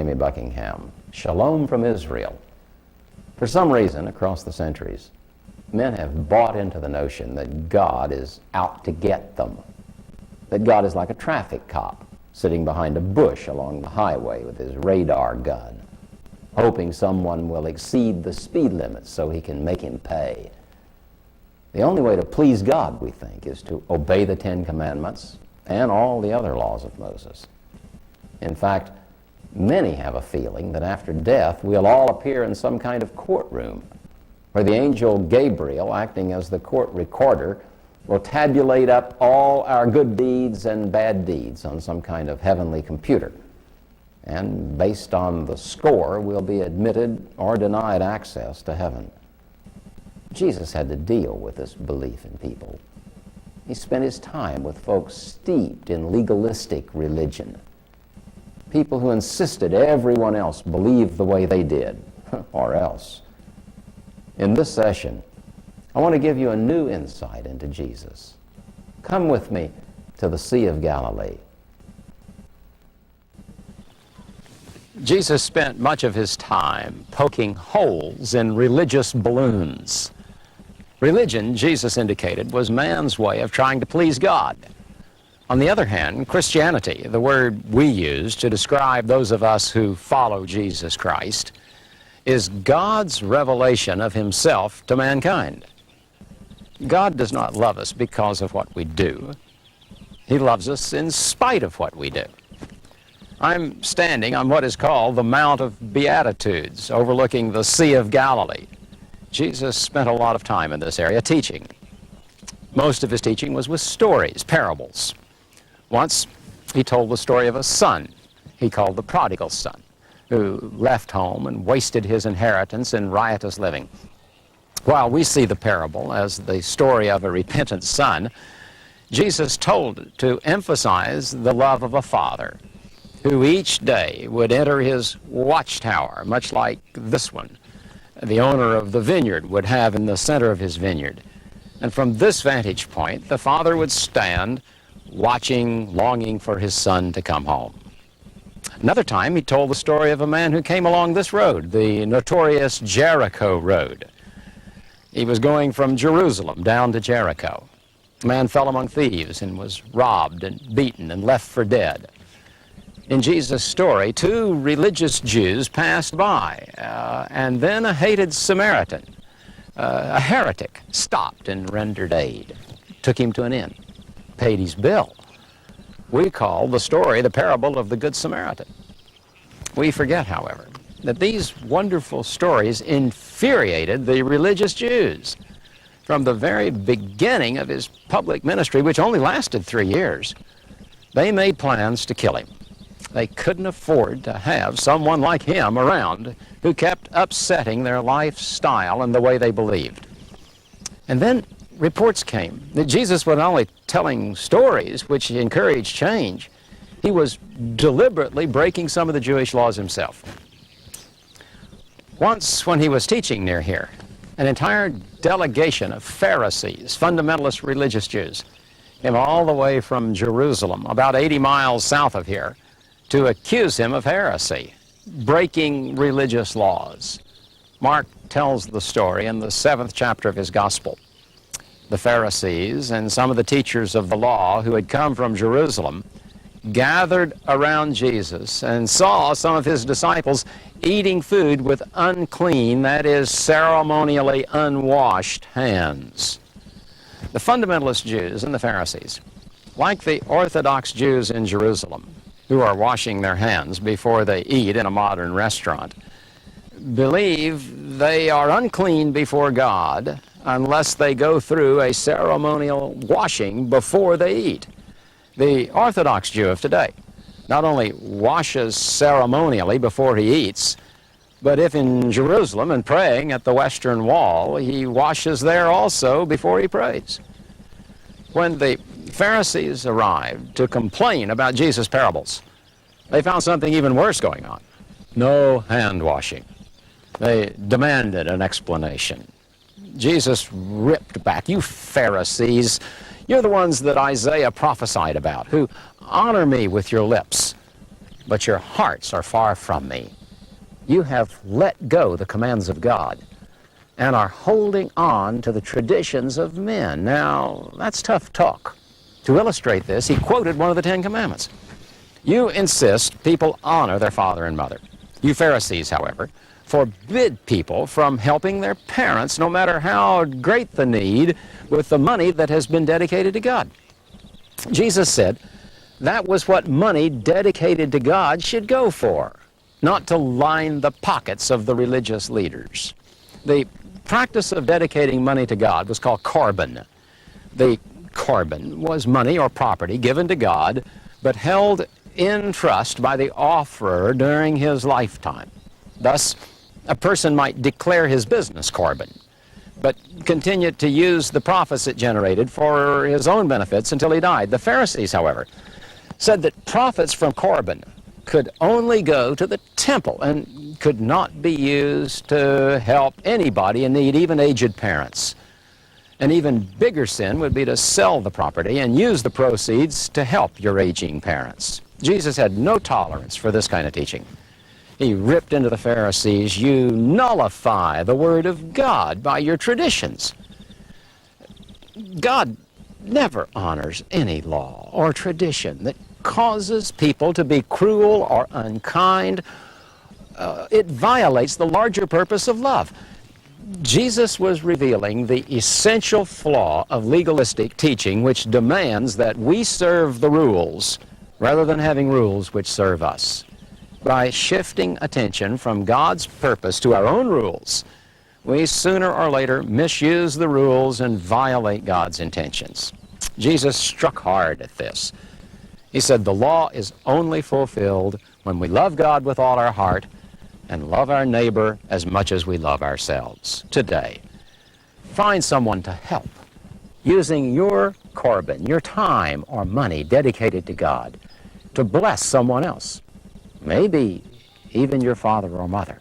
Jimmy Buckingham. Shalom from Israel. For some reason, across the centuries, men have bought into the notion that God is out to get them, that God is like a traffic cop sitting behind a bush along the highway with his radar gun, hoping someone will exceed the speed limit so he can make him pay. The only way to please God, we think, is to obey the Ten Commandments and all the other laws of Moses. In fact, many have a feeling that after death we'll all appear in some kind of courtroom where the angel Gabriel, acting as the court recorder, will tabulate up all our good deeds and bad deeds on some kind of heavenly computer. And based on the score, we'll be admitted or denied access to heaven. Jesus had to deal with this belief in people. He spent his time with folks steeped in legalistic religion, people who insisted everyone else believe the way they did, or else. In this session, I want to give you a new insight into Jesus. Come with me to the Sea of Galilee. Jesus spent much of his time poking holes in religious balloons. Religion, Jesus indicated, was man's way of trying to please God. On the other hand, Christianity, the word we use to describe those of us who follow Jesus Christ, is God's revelation of himself to mankind. God does not love us because of what we do. He loves us in spite of what we do. I'm standing on what is called the Mount of Beatitudes, overlooking the Sea of Galilee. Jesus spent a lot of time in this area teaching. Most of his teaching was with stories, parables. Once, he told the story of a son he called the prodigal son, who left home and wasted his inheritance in riotous living. While we see the parable as the story of a repentant son, Jesus told it to emphasize the love of a father who each day would enter his watchtower, much like this one the owner of the vineyard would have in the center of his vineyard. And from this vantage point, the father would stand watching, longing for his son to come home. Another time, he told the story of a man who came along this road, the notorious Jericho Road. He was going from Jerusalem down to Jericho. The man fell among thieves and was robbed and beaten and left for dead. In Jesus' story, two religious Jews passed by, and then a hated Samaritan, a heretic, stopped and rendered aid, took him to an inn, paid his bill. We call the story the parable of the Good Samaritan. We forget, however, that these wonderful stories infuriated the religious Jews. From the very beginning of his public ministry, which only lasted 3 years, they made plans to kill him. They couldn't afford to have someone like him around who kept upsetting their lifestyle and the way they believed. And then reports came that Jesus was not only telling stories which encouraged change, he was deliberately breaking some of the Jewish laws himself. Once, when he was teaching near here, an entire delegation of Pharisees, fundamentalist religious Jews, came all the way from Jerusalem, about 80 miles south of here, to accuse him of heresy, breaking religious laws. Mark tells the story in the 7th chapter of his gospel. The Pharisees and some of the teachers of the law who had come from Jerusalem gathered around Jesus and saw some of his disciples eating food with unclean, that is, ceremonially unwashed hands. The fundamentalist Jews and the Pharisees, like the Orthodox Jews in Jerusalem, who are washing their hands before they eat in a modern restaurant, believe they are unclean before God unless they go through a ceremonial washing before they eat. The Orthodox Jew of today not only washes ceremonially before he eats, but if in Jerusalem and praying at the Western Wall, he washes there also before he prays. When the Pharisees arrived to complain about Jesus' parables, they found something even worse going on. No hand washing. They demanded an explanation. Jesus ripped back. You Pharisees, you're the ones that Isaiah prophesied about, who honor me with your lips, but your hearts are far from me. You have let go the commands of God and are holding on to the traditions of men. Now, that's tough talk. To illustrate this, he quoted one of the Ten Commandments. You insist people honor their father and mother. You Pharisees, however, forbid people from helping their parents, no matter how great the need, with the money that has been dedicated to God. Jesus said that was what money dedicated to God should go for, not to line the pockets of the religious leaders. The practice of dedicating money to God was called korban. The korban was money or property given to God, but held in trust by the offerer during his lifetime. Thus, a person might declare his business korban, but continue to use the profits it generated for his own benefits until he died. The Pharisees, however, said that profits from korban could only go to the temple and could not be used to help anybody in need, even aged parents. An even bigger sin would be to sell the property and use the proceeds to help your aging parents. Jesus had no tolerance for this kind of teaching. He ripped into the Pharisees, you nullify the word of God by your traditions. God never honors any law or tradition that causes people to be cruel or unkind. It violates the larger purpose of love. Jesus was revealing the essential flaw of legalistic teaching, which demands that we serve the rules rather than having rules which serve us. By shifting attention from God's purpose to our own rules, we sooner or later misuse the rules and violate God's intentions. Jesus struck hard at this. He said the law is only fulfilled when we love God with all our heart and love our neighbor as much as we love ourselves. Today, find someone to help using your korban, your time or money dedicated to God, to bless someone else, maybe even your father or mother.